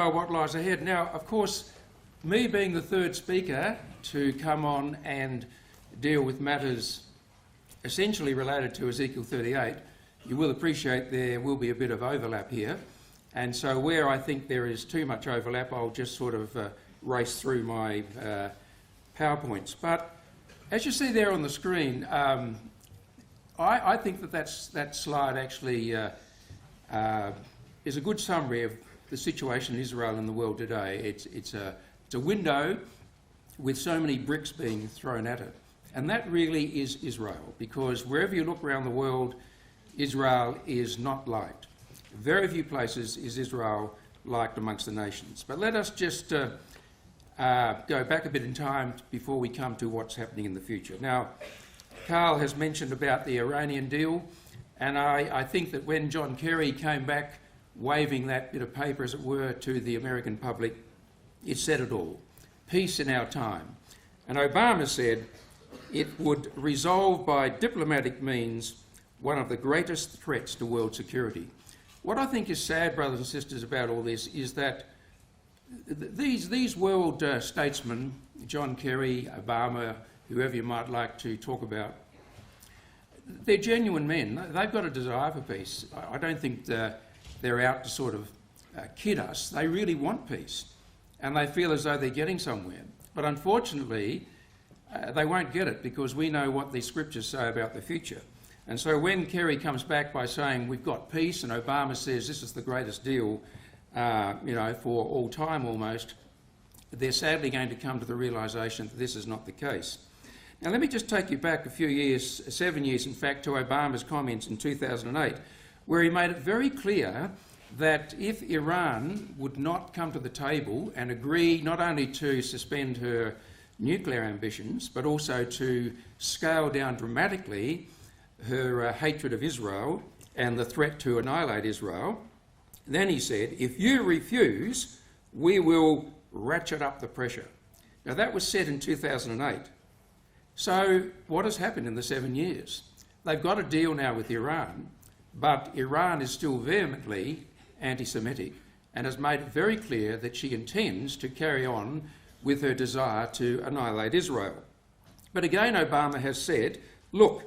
know what lies ahead. Now, of course, me being the third speaker to come on and deal with matters essentially related to Ezekiel 38, you will appreciate there will be a bit of overlap here. And so where I think there is too much overlap, I'll just sort of race through my PowerPoints. But as you see there on the screen, I think that slide actually is a good summary of the situation in Israel and the world today. It's a window with so many bricks being thrown at it. And that really is Israel, because wherever you look around the world, Israel is not liked. Very few places is Israel liked amongst the nations. But let us just go back a bit in time before we come to what's happening in the future. Now, Carl has mentioned about the Iranian deal, and I think that when John Kerry came back waving that bit of paper, as it were, to the American public, it said it all. Peace in our time. And Obama said it would resolve by diplomatic means one of the greatest threats to world security. What I think is sad, brothers and sisters, about all this is that these world statesmen, John Kerry, Obama, whoever you might like to talk about, they're genuine men. They've got a desire for peace. I don't think they're out to sort of kid us. They really want peace, and they feel as though they're getting somewhere. But unfortunately, they won't get it, because we know what the scriptures say about the future. And so when Kerry comes back by saying we've got peace, and Obama says this is the greatest deal, for all time almost, they're sadly going to come to the realisation that this is not the case. Now let me just take you back a few years, 7 years in fact, to Obama's comments in 2008, where he made it very clear that if Iran would not come to the table and agree not only to suspend her nuclear ambitions, but also to scale down dramatically her hatred of Israel and the threat to annihilate Israel, then he said, if you refuse, we will ratchet up the pressure. Now that was said in 2008. So what has happened in the 7 years? They've got a deal now with Iran, but Iran is still vehemently anti-Semitic and has made it very clear that she intends to carry on with her desire to annihilate Israel. But again, Obama has said, look,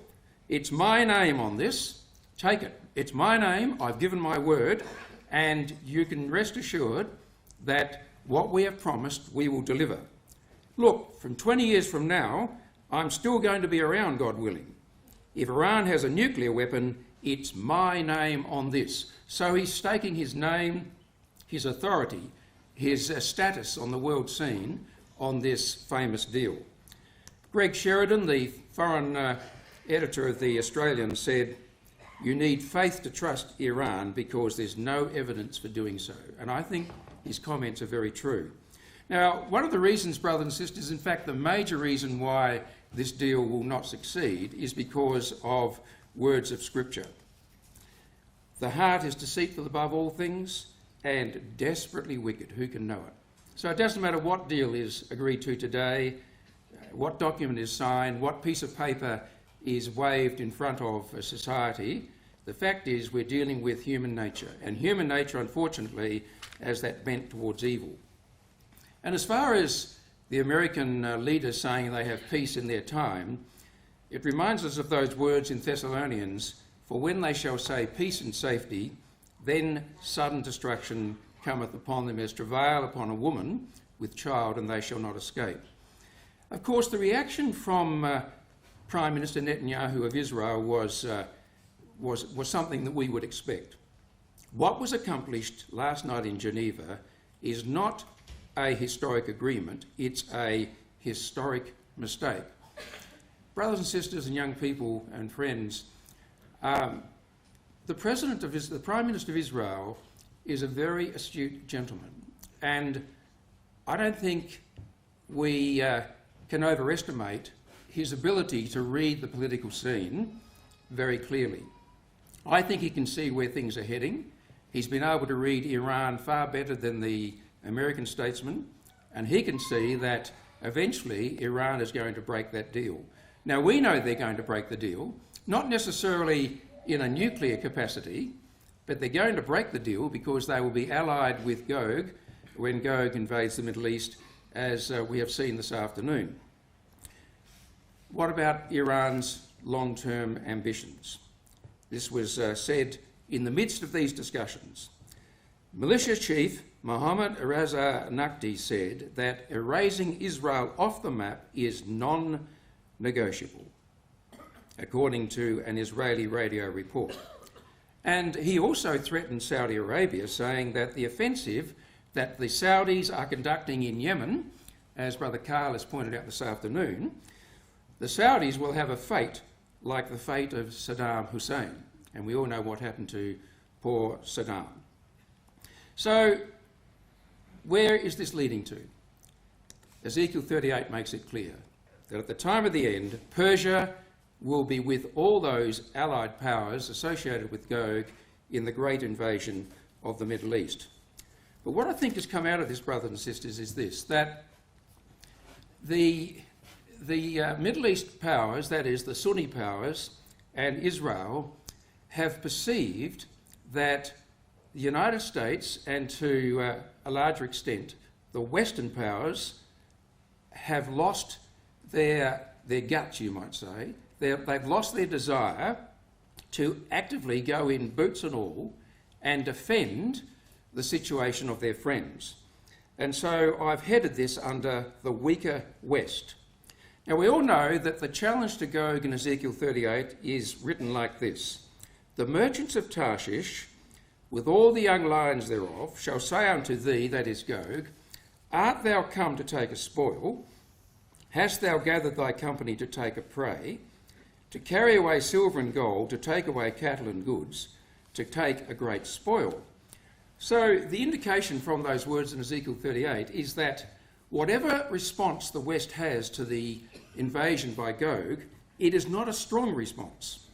it's my name on this, take it. It's my name, I've given my word, and you can rest assured that what we have promised, we will deliver. Look, from 20 years from now, I'm still going to be around, God willing. If Iran has a nuclear weapon, it's my name on this. So he's staking his name, his authority, his status on the world scene on this famous deal. Greg Sheridan, the foreign editor of The Australian, said, you need faith to trust Iran because there's no evidence for doing so. And I think his comments are very true. Now, one of the reasons, brothers and sisters, in fact, the major reason why this deal will not succeed is because of words of Scripture. The heart is deceitful above all things and desperately wicked. Who can know it? So it doesn't matter what deal is agreed to today, what document is signed, what piece of paper is waved in front of a society. The fact is we're dealing with human nature, and human nature, unfortunately, has that bent towards evil. And as far as the American leaders saying they have peace in their time, it reminds us of those words in Thessalonians, for when they shall say peace and safety, then sudden destruction cometh upon them as travail upon a woman with child, and they shall not escape. Of course, the reaction from Prime Minister Netanyahu of Israel was something that we would expect. What was accomplished last night in Geneva is not a historic agreement, it's a historic mistake. Brothers and sisters and young people and friends, the Prime Minister of Israel is a very astute gentleman, and I don't think we can overestimate his ability to read the political scene very clearly. I think he can see where things are heading. He's been able to read Iran far better than the American statesman, and he can see that eventually Iran is going to break that deal. Now, we know they're going to break the deal, not necessarily in a nuclear capacity, but they're going to break the deal because they will be allied with Gog, when Gog invades the Middle East, as we have seen this afternoon. What about Iran's long-term ambitions? This was said in the midst of these discussions. Militia Chief Mohammad Reza Naqvi said that erasing Israel off the map is non-negotiable, according to an Israeli radio report. And he also threatened Saudi Arabia, saying that the offensive that the Saudis are conducting in Yemen, as Brother Carl has pointed out this afternoon, the Saudis will have a fate like the fate of Saddam Hussein. And we all know what happened to poor Saddam. So, where is this leading to? Ezekiel 38 makes it clear that at the time of the end, Persia will be with all those allied powers associated with Gog in the great invasion of the Middle East. But what I think has come out of this, brothers and sisters, is this, that the Middle East powers, that is the Sunni powers and Israel, have perceived that the United States and to a larger extent the Western powers have lost their guts, you might say. They've lost their desire to actively go in, boots and all, and defend the situation of their friends. And so I've headed this under the weaker West. Now we all know that the challenge to Gog in Ezekiel 38 is written like this. The merchants of Tarshish, with all the young lions thereof, shall say unto thee, that is Gog, art thou come to take a spoil? Hast thou gathered thy company to take a prey? To carry away silver and gold, to take away cattle and goods, to take a great spoil. So the indication from those words in Ezekiel 38 is that whatever response the West has to the invasion by Gog, it is not a strong response.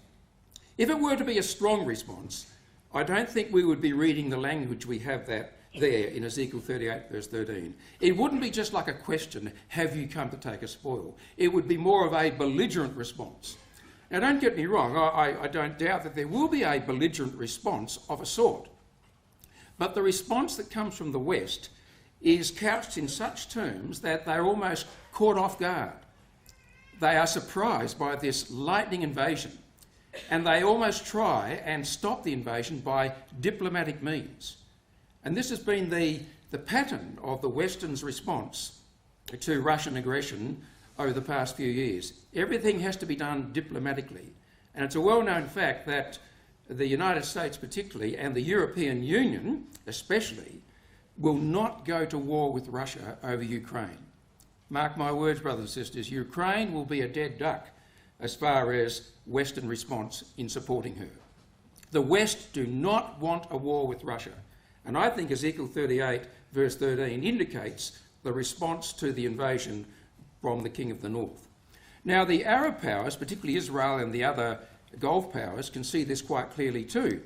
If it were to be a strong response, I don't think we would be reading the language we have that there in Ezekiel 38 verse 13. It wouldn't be just like a question, have you come to take a spoil? It would be more of a belligerent response. Now don't get me wrong, I don't doubt that there will be a belligerent response of a sort. But the response that comes from the West is couched in such terms that they're almost caught off guard. They are surprised by this lightning invasion, and they almost try and stop the invasion by diplomatic means. And this has been the pattern of the Western's response to Russian aggression over the past few years. Everything has to be done diplomatically. And it's a well-known fact that the United States particularly, and the European Union especially, will not go to war with Russia over Ukraine. Mark my words, brothers and sisters, Ukraine will be a dead duck as far as Western response in supporting her. The West do not want a war with Russia. And I think Ezekiel 38 verse 13 indicates the response to the invasion from the King of the North. Now the Arab powers, particularly Israel and the other Gulf powers, can see this quite clearly too.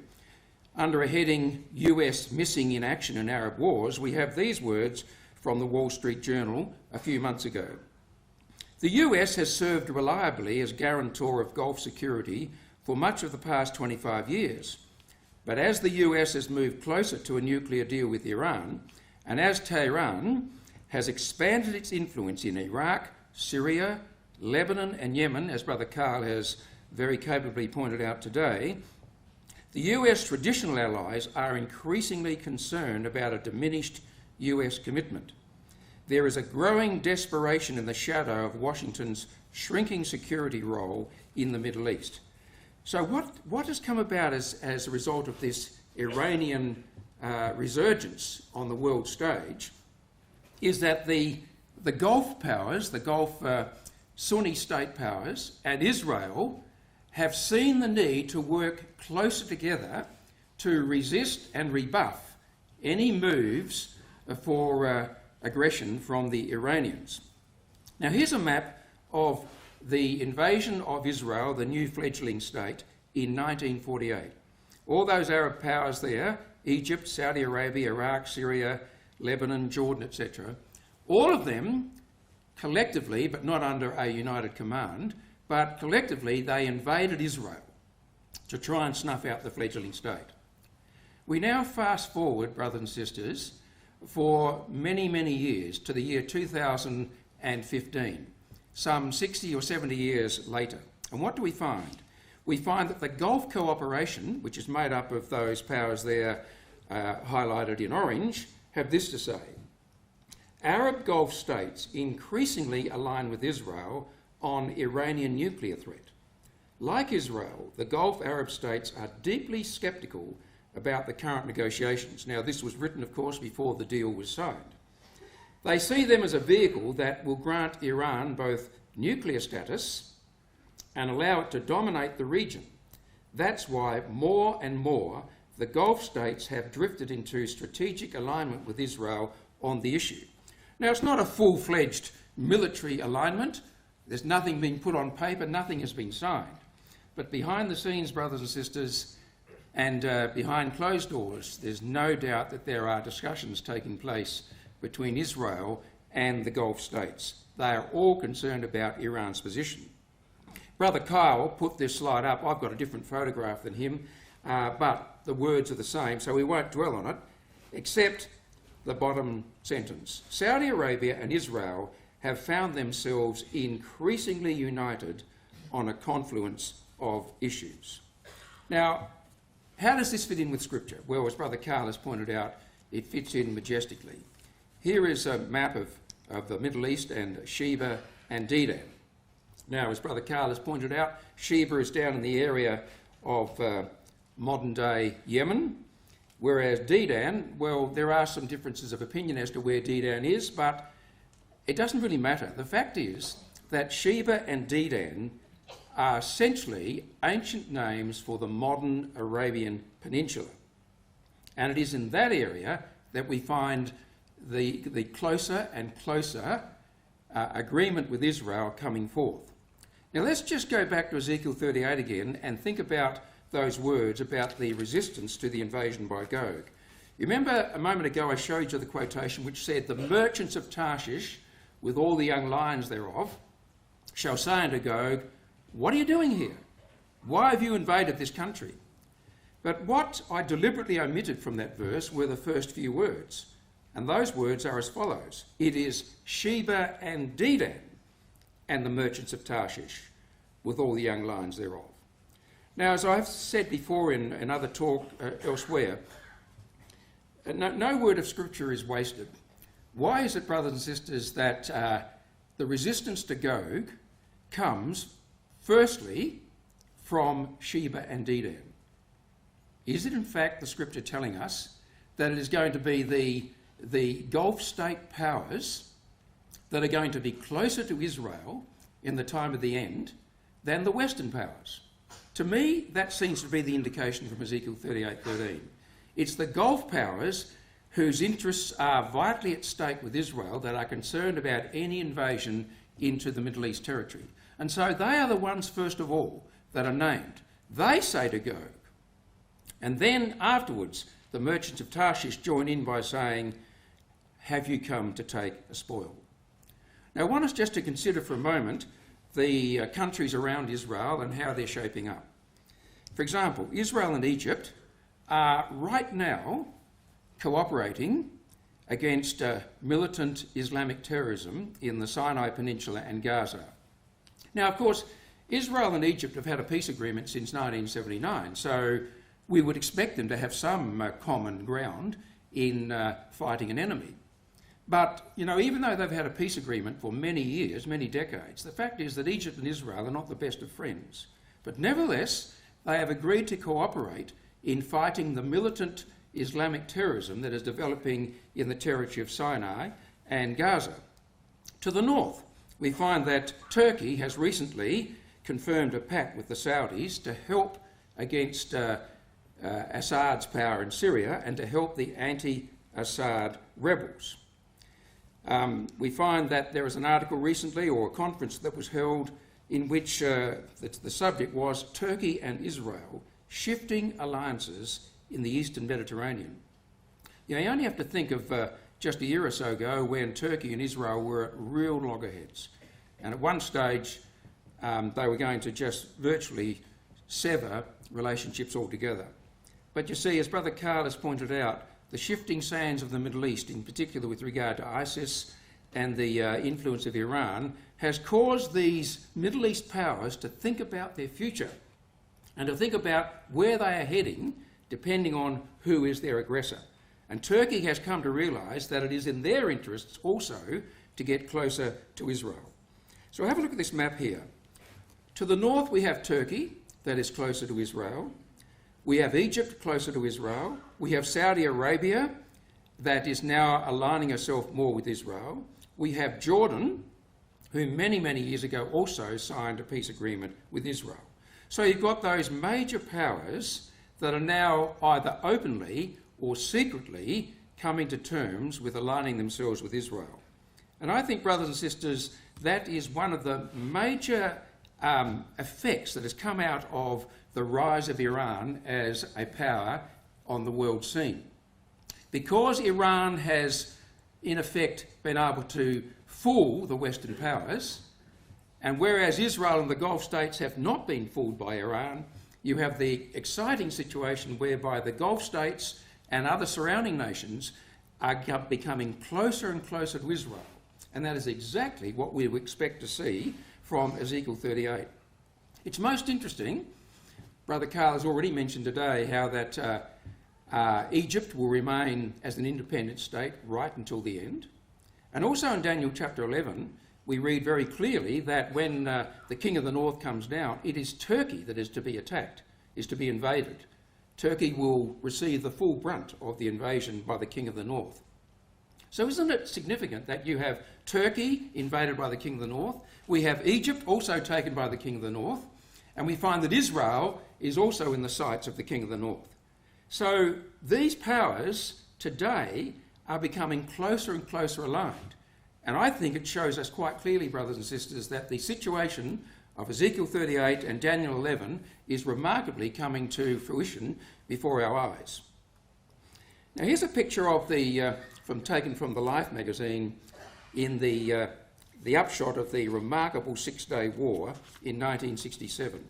Under a heading, US missing in action in Arab wars, we have these words from the Wall Street Journal a few months ago. The US has served reliably as guarantor of Gulf security for much of the past 25 years. But as the US has moved closer to a nuclear deal with Iran, and as Tehran has expanded its influence in Iraq, Syria, Lebanon and Yemen, as Brother Carl has very capably pointed out today, the US traditional allies are increasingly concerned about a diminished US commitment. There is a growing desperation in the shadow of Washington's shrinking security role in the Middle East. So what has come about as a result of this Iranian resurgence on the world stage is that the Gulf powers, the Gulf Sunni state powers and Israel have seen the need to work closer together to resist and rebuff any moves for aggression from the Iranians. Now here's a map of the invasion of Israel, the new fledgling state, in 1948. All those Arab powers there, Egypt, Saudi Arabia, Iraq, Syria, Lebanon, Jordan, etc., all of them collectively, but not under a united command, but collectively they invaded Israel to try and snuff out the fledgling state. We now fast forward, brothers and sisters, for many, many years to the year 2015, some 60 or 70 years later. And what do we find? We find that the Gulf cooperation, which is made up of those powers there highlighted in orange, have this to say. Arab Gulf states increasingly align with Israel on Iranian nuclear threat. Like Israel, the Gulf Arab states are deeply sceptical about the current negotiations. Now, this was written, of course, before the deal was signed. They see them as a vehicle that will grant Iran both nuclear status and allow it to dominate the region. That's why more and more the Gulf states have drifted into strategic alignment with Israel on the issue. Now, it's not a full-fledged military alignment. There's nothing being put on paper, nothing has been signed. But behind the scenes, brothers and sisters, and behind closed doors, there's no doubt that there are discussions taking place between Israel and the Gulf states. They are all concerned about Iran's position. Brother Kyle put this slide up. I've got a different photograph than him, but the words are the same, so we won't dwell on it, except the bottom sentence. Saudi Arabia and Israel have found themselves increasingly united on a confluence of issues. Now, how does this fit in with Scripture? Well, as Brother Carl has pointed out, it fits in majestically. Here is a map of the Middle East and Sheba and Dedan. Now, as Brother Carl has pointed out, Sheba is down in the area of modern-day Yemen, whereas Dedan, well, there are some differences of opinion as to where Dedan is, but it doesn't really matter. The fact is that Sheba and Dedan are essentially ancient names for the modern Arabian Peninsula. And it is in that area that we find the closer and closer agreement with Israel coming forth. Now let's just go back to Ezekiel 38 again and think about those words about the resistance to the invasion by Gog. You remember a moment ago I showed you the quotation which said, "The merchants of Tarshish, with all the young lions thereof, shall say unto Gog, what are you doing here? Why have you invaded this country?" But what I deliberately omitted from that verse were the first few words. And those words are as follows. It is Sheba and Dedan and the merchants of Tarshish, with all the young lions thereof. Now, as I've said before in other talk elsewhere, no word of Scripture is wasted. Why is it, brothers and sisters, that the resistance to Gog comes firstly from Sheba and Dedan? Is it in fact the Scripture telling us that it is going to be the Gulf state powers that are going to be closer to Israel in the time of the end than the Western powers? To me, that seems to be the indication from Ezekiel 38:13. It's the Gulf powers whose interests are vitally at stake with Israel that are concerned about any invasion into the Middle East territory. And so they are the ones, first of all, that are named. They say to Gog. And then afterwards, the merchants of Tarshish join in by saying, "Have you come to take a spoil?" Now, I want us just to consider for a moment the countries around Israel and how they're shaping up. For example, Israel and Egypt are right now cooperating against militant Islamic terrorism in the Sinai Peninsula and Gaza. Now, of course, Israel and Egypt have had a peace agreement since 1979, so we would expect them to have some common ground in fighting an enemy. But, you know, even though they've had a peace agreement for many years, many decades, the fact is that Egypt and Israel are not the best of friends. But nevertheless, they have agreed to cooperate in fighting the militant Islamic terrorism that is developing in the territory of Sinai and Gaza. To the north, we find that Turkey has recently confirmed a pact with the Saudis to help against Assad's power in Syria and to help the anti-Assad rebels. We find that there was an article recently, or a conference that was held, in which the subject was Turkey and Israel shifting alliances in the Eastern Mediterranean. You only have to think of just a year or so ago when Turkey and Israel were at real loggerheads. And at one stage, they were going to just virtually sever relationships altogether. But you see, as Brother Carl has pointed out, the shifting sands of the Middle East, in particular with regard to ISIS and the influence of Iran, has caused these Middle East powers to think about their future and to think about where they are heading, depending on who is their aggressor. And Turkey has come to realise that it is in their interests also to get closer to Israel. So have a look at this map here. To the north we have Turkey, that is closer to Israel. We have Egypt closer to Israel. We have Saudi Arabia, that is now aligning herself more with Israel. We have Jordan, who many, many years ago also signed a peace agreement with Israel. So you've got those major powers that are now either openly or secretly coming to terms with aligning themselves with Israel. And I think, brothers and sisters, that is one of the major effects that has come out of the rise of Iran as a power on the world scene. Because Iran has, in effect, been able to fool the Western powers, and whereas Israel and the Gulf states have not been fooled by Iran, you have the exciting situation whereby the Gulf states and other surrounding nations are becoming closer and closer to Israel. And that is exactly what we would expect to see from Ezekiel 38. It's most interesting, Brother Carl has already mentioned today how that Egypt will remain as an independent state right until the end. And also in Daniel chapter 11, we read very clearly that when the king of the north comes down, it is Turkey that is to be attacked, is to be invaded. Turkey will receive the full brunt of the invasion by the king of the north. So isn't it significant that you have Turkey invaded by the king of the north, we have Egypt also taken by the king of the north, and we find that Israel is also in the sights of the king of the north. So these powers today are becoming closer and closer aligned. And I think it shows us quite clearly, brothers and sisters, that the situation of Ezekiel 38 and Daniel 11 is remarkably coming to fruition before our eyes. Now here's a picture of taken from the Life magazine in the upshot of the remarkable Six-Day War in 1967.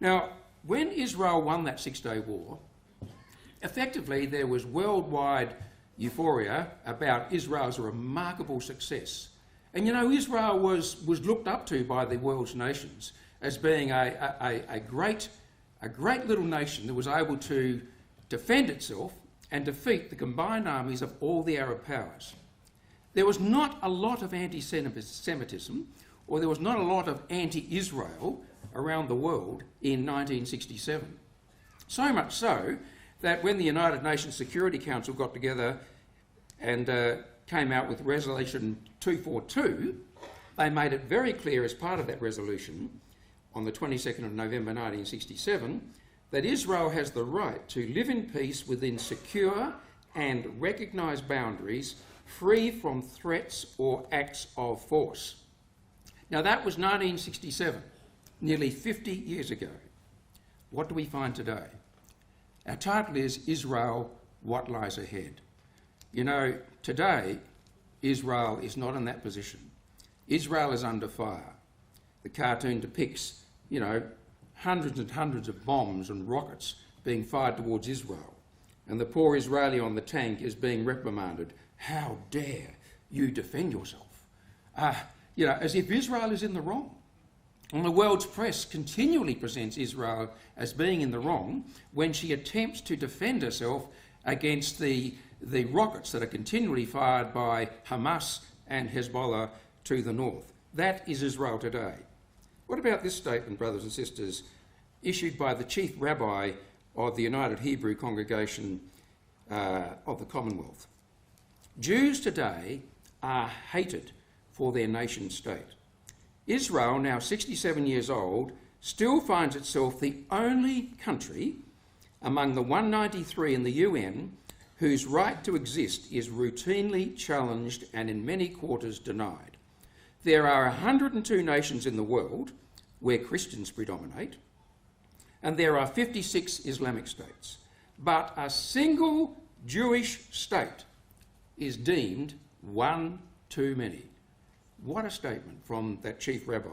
Now, when Israel won that Six-Day War, effectively there was worldwide euphoria about Israel's remarkable success. And you know, Israel was looked up to by the world's nations as being a great little nation that was able to defend itself and defeat the combined armies of all the Arab powers. There was not a lot of anti-Semitism, or there was not a lot of anti-Israel around the world in 1967. So much so that when the United Nations Security Council got together and came out with Resolution 242, they made it very clear as part of that resolution on the 22nd of November 1967 that Israel has the right to live in peace within secure and recognised boundaries, free from threats or acts of force. Now that was 1967, nearly 50 years ago. What do we find today? Our title is Israel, What Lies Ahead? You know, today Israel is not in that position. Israel is under fire. The cartoon depicts, you know, hundreds and hundreds of bombs and rockets being fired towards Israel. And the poor Israeli on the tank is being reprimanded. How dare you defend yourself? You know, as if Israel is in the wrong. And the world's press continually presents Israel as being in the wrong when she attempts to defend herself against the rockets that are continually fired by Hamas and Hezbollah to the north. That is Israel today. What about this statement, brothers and sisters, issued by the chief rabbi of the United Hebrew Congregation of the Commonwealth? Jews today are hated for their nation state. Israel, now 67 years old, still finds itself the only country among the 193 in the UN whose right to exist is routinely challenged and in many quarters denied. There are 102 nations in the world where Christians predominate, and there are 56 Islamic states. But a single Jewish state is deemed one too many. What a statement from that chief rabbi.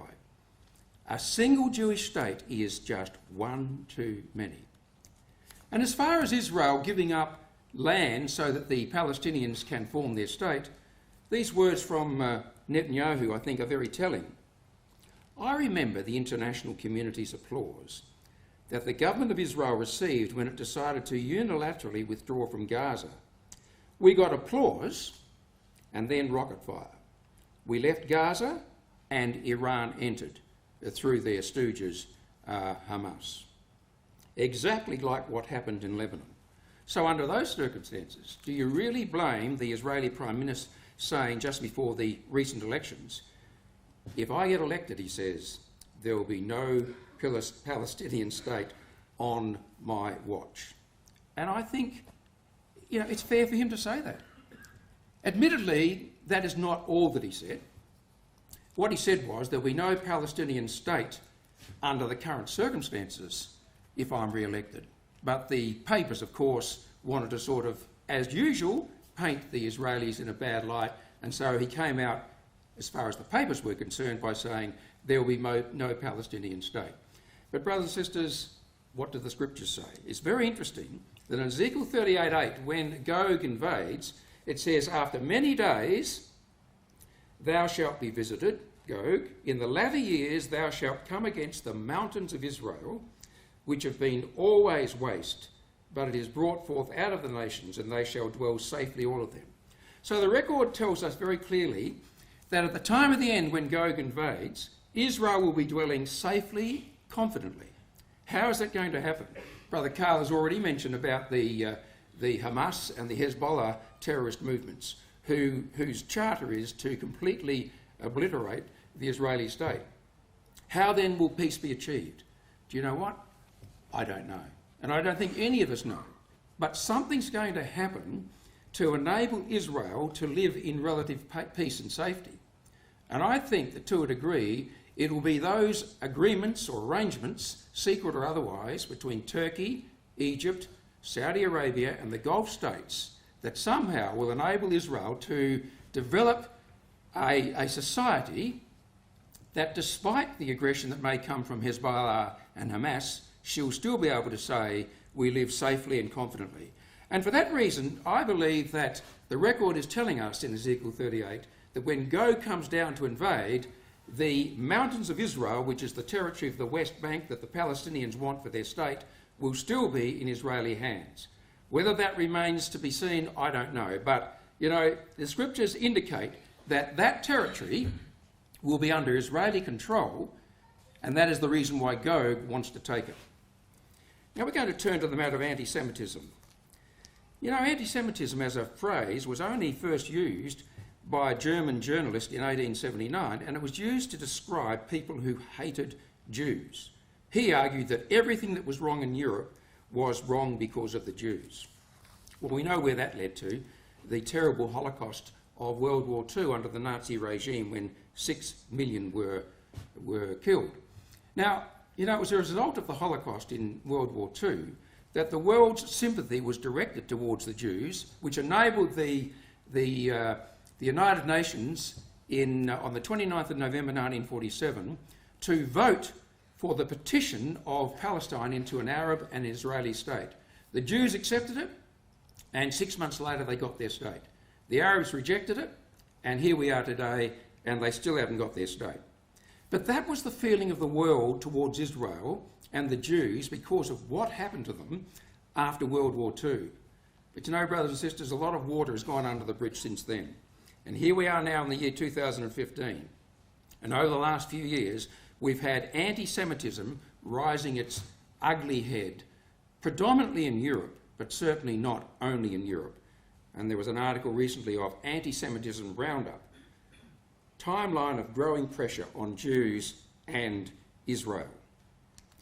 A single Jewish state is just one too many. And as far as Israel giving up land so that the Palestinians can form their state, these words from Netanyahu, I think, are very telling. I remember the international community's applause that the government of Israel received when it decided to unilaterally withdraw from Gaza. We got applause and then rocket fire. We left Gaza and Iran entered through their stooges, Hamas. Exactly like what happened in Lebanon. So under those circumstances, do you really blame the Israeli Prime Minister saying just before the recent elections, if I get elected, he says, there will be no Palestinian state on my watch? And I think, it's fair for him to say that. Admittedly, that is not all that he said. What he said was there will be no Palestinian state under the current circumstances if I'm re-elected. But the papers, of course, wanted to sort of, as usual, paint the Israelis in a bad light, and so he came out, as far as the papers were concerned, by saying there will be no Palestinian state. But brothers and sisters, what do the scriptures say? It's very interesting that in Ezekiel 38:8, when Gog invades, it says, after many days thou shalt be visited, Gog, in the latter years thou shalt come against the mountains of Israel, which have been always waste, but it is brought forth out of the nations, and they shall dwell safely, all of them. So the record tells us very clearly that at the time of the end, when Gog invades, Israel will be dwelling safely, confidently. How is that going to happen? Brother Carl has already mentioned about the Hamas and the Hezbollah terrorist movements, whose charter is to completely obliterate the Israeli state. How then will peace be achieved? Do you know what? I don't know. And I don't think any of us know. But something's going to happen to enable Israel to live in relative peace and safety. And I think that to a degree, it will be those agreements or arrangements, secret or otherwise, between Turkey, Egypt, Saudi Arabia and the Gulf states that somehow will enable Israel to develop a society that, despite the aggression that may come from Hezbollah and Hamas, she'll still be able to say, we live safely and confidently. And for that reason, I believe that the record is telling us in Ezekiel 38 that when Gog comes down to invade, the mountains of Israel, which is the territory of the West Bank that the Palestinians want for their state, will still be in Israeli hands. Whether that remains to be seen, I don't know. But, the scriptures indicate that that territory will be under Israeli control, and that is the reason why Gog wants to take it. Now we're going to turn to the matter of anti-Semitism. Anti-Semitism as a phrase was only first used by a German journalist in 1879, and it was used to describe people who hated Jews. He argued that everything that was wrong in Europe was wrong because of the Jews. Well, we know where that led to, the terrible Holocaust of World War II under the Nazi regime, when 6 million were killed. Now, it was a result of the Holocaust in World War II that the world's sympathy was directed towards the Jews, which enabled the United Nations on the 29th of November 1947 to vote for the partition of Palestine into an Arab and Israeli state. The Jews accepted it, and 6 months later they got their state. The Arabs rejected it, and here we are today, and they still haven't got their state. But that was the feeling of the world towards Israel and the Jews because of what happened to them after World War II. But brothers and sisters, a lot of water has gone under the bridge since then. And here we are now in the year 2015. And over the last few years, we've had anti-Semitism rising its ugly head, predominantly in Europe, but certainly not only in Europe. And there was an article recently of Anti-Semitism Roundup, timeline of growing pressure on Jews and Israel.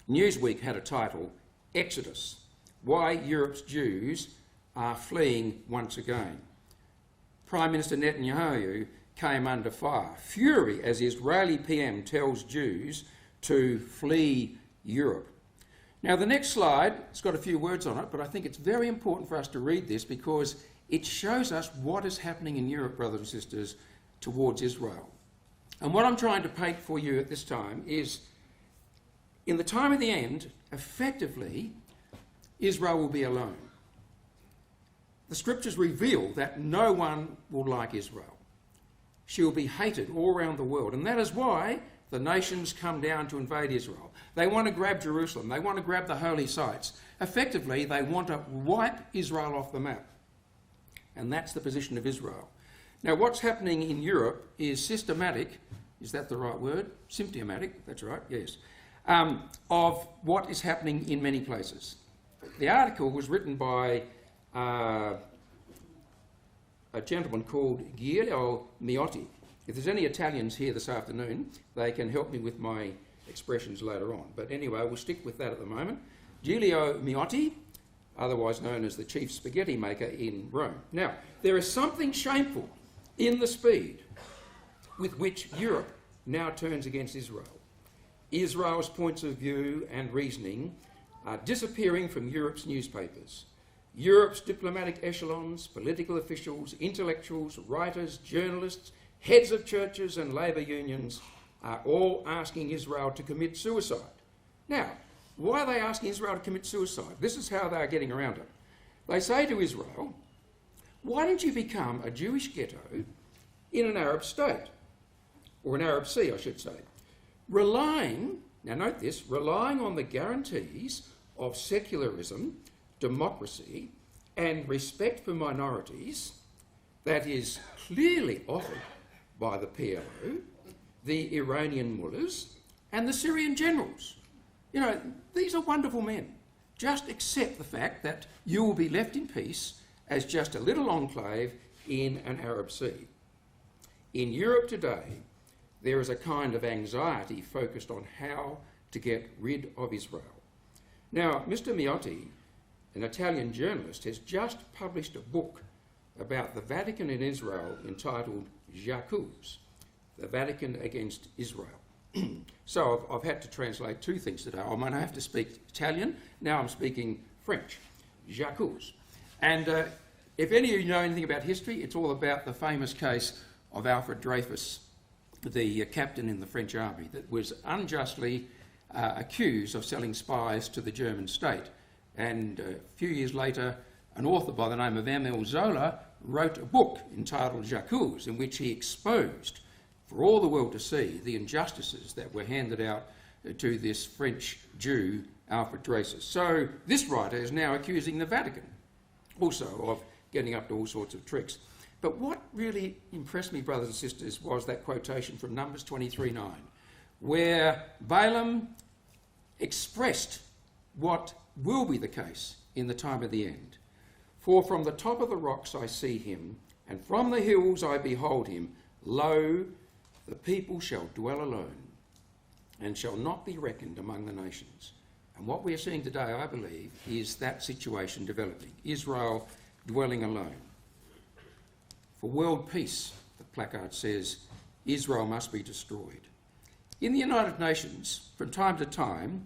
Newsweek had a title, Exodus, Why Europe's Jews Are Fleeing Once Again. Prime Minister Netanyahu came under fire, fury as the Israeli PM tells Jews to flee Europe. Now the next slide, it's got a few words on it, but I think it's very important for us to read this because it shows us what is happening in Europe, brothers and sisters, towards Israel. And what I'm trying to paint for you at this time is, in the time of the end, effectively, Israel will be alone. the scriptures reveal that no one will like Israel. She will be hated all around the world, and that is why the nations come down to invade Israel. They want to grab Jerusalem. They want to grab the holy sites. Effectively, they want to wipe Israel off the map. And that's the position of Israel. Now, what's happening in Europe is systematic, is that the right word? Symptomatic, that's right, yes, of what is happening in many places. The article was written by a gentleman called Giulio Miotti. If there's any Italians here this afternoon, they can help me with my expressions later on. But anyway, we'll stick with that at the moment. Giulio Miotti, otherwise known as the chief spaghetti maker in Rome. Now, there is something shameful in the speed with which Europe now turns against Israel. Israel's points of view and reasoning are disappearing from Europe's newspapers. Europe's diplomatic echelons, political officials, intellectuals, writers, journalists, heads of churches and labour unions are all asking Israel to commit suicide. Now, why are they asking Israel to commit suicide? This is how they are getting around it. They say to Israel, why don't you become a Jewish ghetto in an Arab state, or an Arab sea, I should say, relying, now note this, relying on the guarantees of secularism, democracy, and respect for minorities that is clearly offered by the PLO, the Iranian mullahs, and the Syrian generals. You know, these are wonderful men. Just accept the fact that you will be left in peace as just a little enclave in an Arab sea. In Europe today, there is a kind of anxiety focused on how to get rid of Israel. Now, Mr. Miotti, an Italian journalist, has just published a book about the Vatican in Israel entitled J'accuse, the Vatican against Israel. So I've had to translate two things today. I might have to speak Italian, now I'm speaking French. J'accuse. And if any of you know anything about history, it's all about the famous case of Alfred Dreyfus, the captain in the French army that was unjustly accused of selling spies to the German state. And a few years later, an author by the name of Emile Zola wrote a book entitled J'accuse, in which he exposed for all the world to see the injustices that were handed out to this French Jew, Alfred Dreyfus. So this writer is now accusing the Vatican also of getting up to all sorts of tricks. But what really impressed me, brothers and sisters, was that quotation from Numbers 23:9, where Balaam expressed what will be the case in the time of the end. For from the top of the rocks I see him, and from the hills I behold him. Lo, the people shall dwell alone, and shall not be reckoned among the nations. And what we are seeing today, I believe, is that situation developing. Israel dwelling alone. For world peace, the placard says, Israel must be destroyed. In the United Nations, from time to time,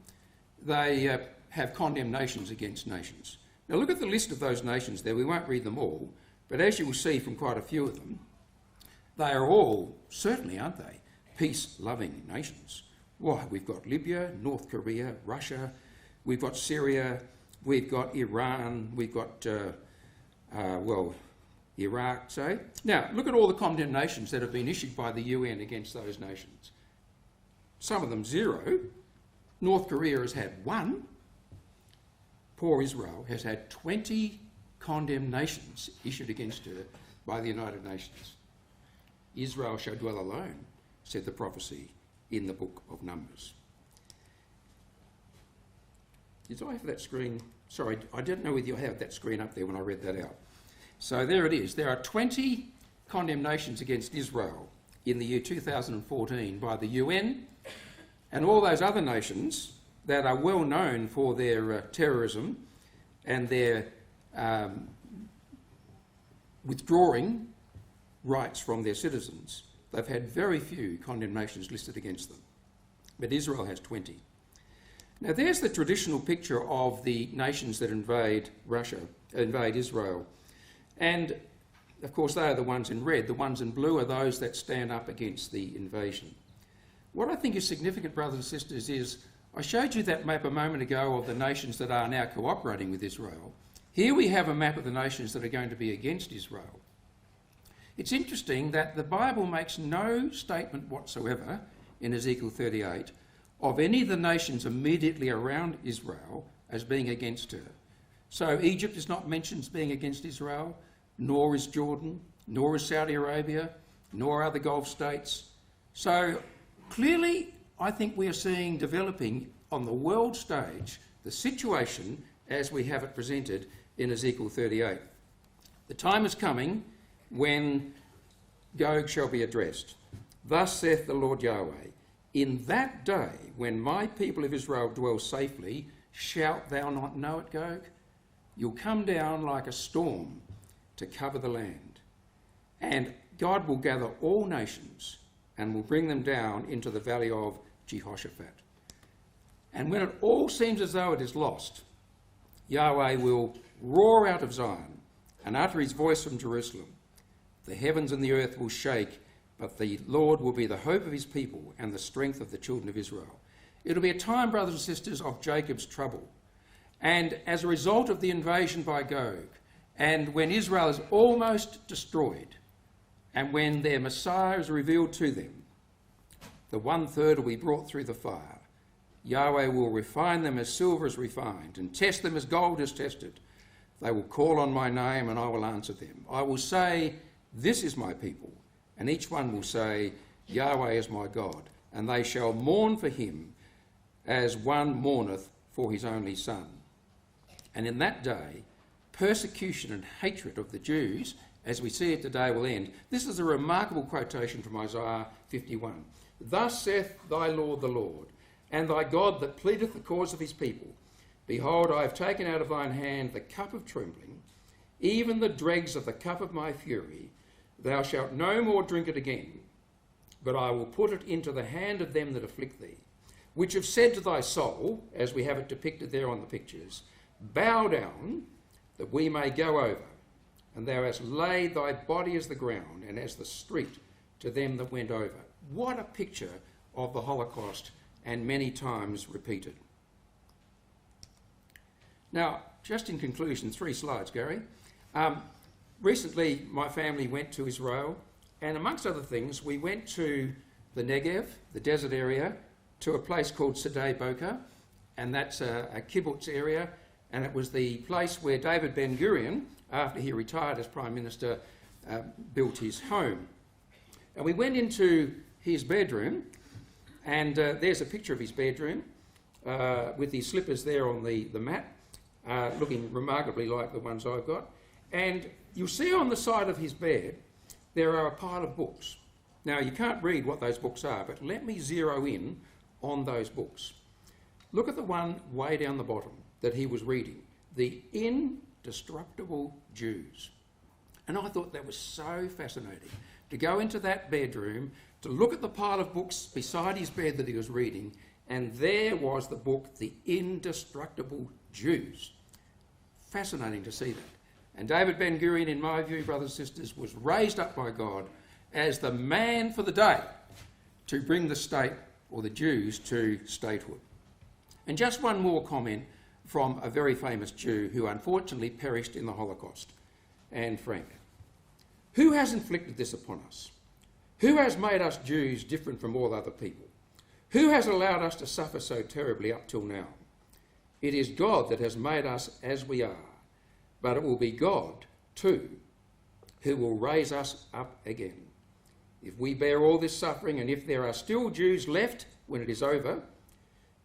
they have condemnations against nations. Now look at the list of those nations there. We won't read them all, but as you will see from quite a few of them, they are all, certainly, aren't they, peace-loving nations. Why, we've got Libya, North Korea, Russia, we've got Syria, we've got Iran, we've got, Iraq, say. Now, look at all the condemnations that have been issued by the UN against those nations. Some of them 0. North Korea has had 1. Poor Israel has had 20 condemnations issued against her by the United Nations. Israel shall dwell alone, said the prophecy in the book of Numbers. Did I have that screen? Sorry, I didn't know whether you had that screen up there when I read that out. So there it is. There are 20 condemnations against Israel in the year 2014 by the UN and all those other nations that are well known for their terrorism and their withdrawing rights from their citizens. They've had very few condemnations listed against them, but Israel has 20. Now there's the traditional picture of the nations that invade Israel. And of course they are the ones in red. The ones in blue are those that stand up against the invasion. What I think is significant, brothers and sisters, is I showed you that map a moment ago of the nations that are now cooperating with Israel. Here we have a map of the nations that are going to be against Israel. It's interesting that the Bible makes no statement whatsoever in Ezekiel 38 of any of the nations immediately around Israel as being against her. So Egypt is not mentioned as being against Israel, nor is Jordan, nor is Saudi Arabia, nor are the Gulf states. So clearly, I think we are seeing developing on the world stage the situation as we have it presented in Ezekiel 38. The time is coming when Gog shall be addressed. Thus saith the Lord Yahweh, in that day when my people of Israel dwell safely, shalt thou not know it, Gog? You'll come down like a storm to cover the land. And God will gather all nations and will bring them down into the valley of Jehoshaphat. And when it all seems as though it is lost, Yahweh will roar out of Zion and utter his voice from Jerusalem. The heavens and the earth will shake, but the Lord will be the hope of his people and the strength of the children of Israel. It'll be a time, brothers and sisters, of Jacob's trouble. And as a result of the invasion by Gog, and when Israel is almost destroyed, and when their Messiah is revealed to them, the 1/3 will be brought through the fire. Yahweh will refine them as silver is refined, and test them as gold is tested. They will call on my name, and I will answer them. I will say, this is my people, and each one will say, Yahweh is my God, and they shall mourn for him as one mourneth for his only son. And in that day, persecution and hatred of the Jews, as we see it today, will end. This is a remarkable quotation from Isaiah 51. Thus saith thy Lord the Lord, and thy God that pleadeth the cause of his people. Behold, I have taken out of thine hand the cup of trembling, even the dregs of the cup of my fury. Thou shalt no more drink it again, but I will put it into the hand of them that afflict thee, which have said to thy soul, as we have it depicted there on the pictures, bow down, that we may go over. And thou hast laid thy body as the ground, and as the street to them that went over. What a picture of the Holocaust, and many times repeated. Now, just in conclusion, 3 slides, Gary. Recently, my family went to Israel, and amongst other things, we went to the Negev, the desert area, to a place called Sde Boker, and that's a kibbutz area, and it was the place where David Ben-Gurion, after he retired as Prime Minister, built his home. And we went into his bedroom, and there's a picture of his bedroom with his slippers there on the mat, looking remarkably like the ones I've got. And you'll see on the side of his bed there are a pile of books. Now, you can't read what those books are, but let me zero in on those books. Look at the one way down the bottom that he was reading, The Indestructible Jews. And I thought that was so fascinating, to go into that bedroom, to look at the pile of books beside his bed that he was reading, and there was the book, The Indestructible Jews. Fascinating to see that. And David Ben-Gurion, in my view, brothers and sisters, was raised up by God as the man for the day to bring the state, or the Jews, to statehood. And just one more comment from a very famous Jew who unfortunately perished in the Holocaust, Anne Frank. Who has inflicted this upon us? Who has made us Jews different from all other people? Who has allowed us to suffer so terribly up till now? It is God that has made us as we are, but it will be God, too, who will raise us up again. If we bear all this suffering, and if there are still Jews left when it is over,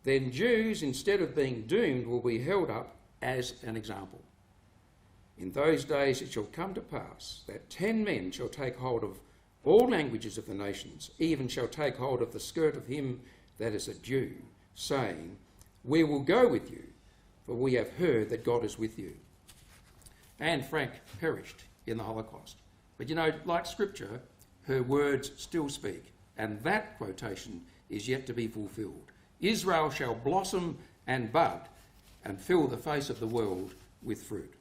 then Jews, instead of being doomed, will be held up as an example. In those days it shall come to pass that 10 men shall take hold of all languages of the nations, even shall take hold of the skirt of him that is a Jew, saying, we will go with you, for we have heard that God is with you. Anne Frank perished in the Holocaust. But you know, like Scripture, her words still speak, and that quotation is yet to be fulfilled. Israel shall blossom and bud and fill the face of the world with fruit.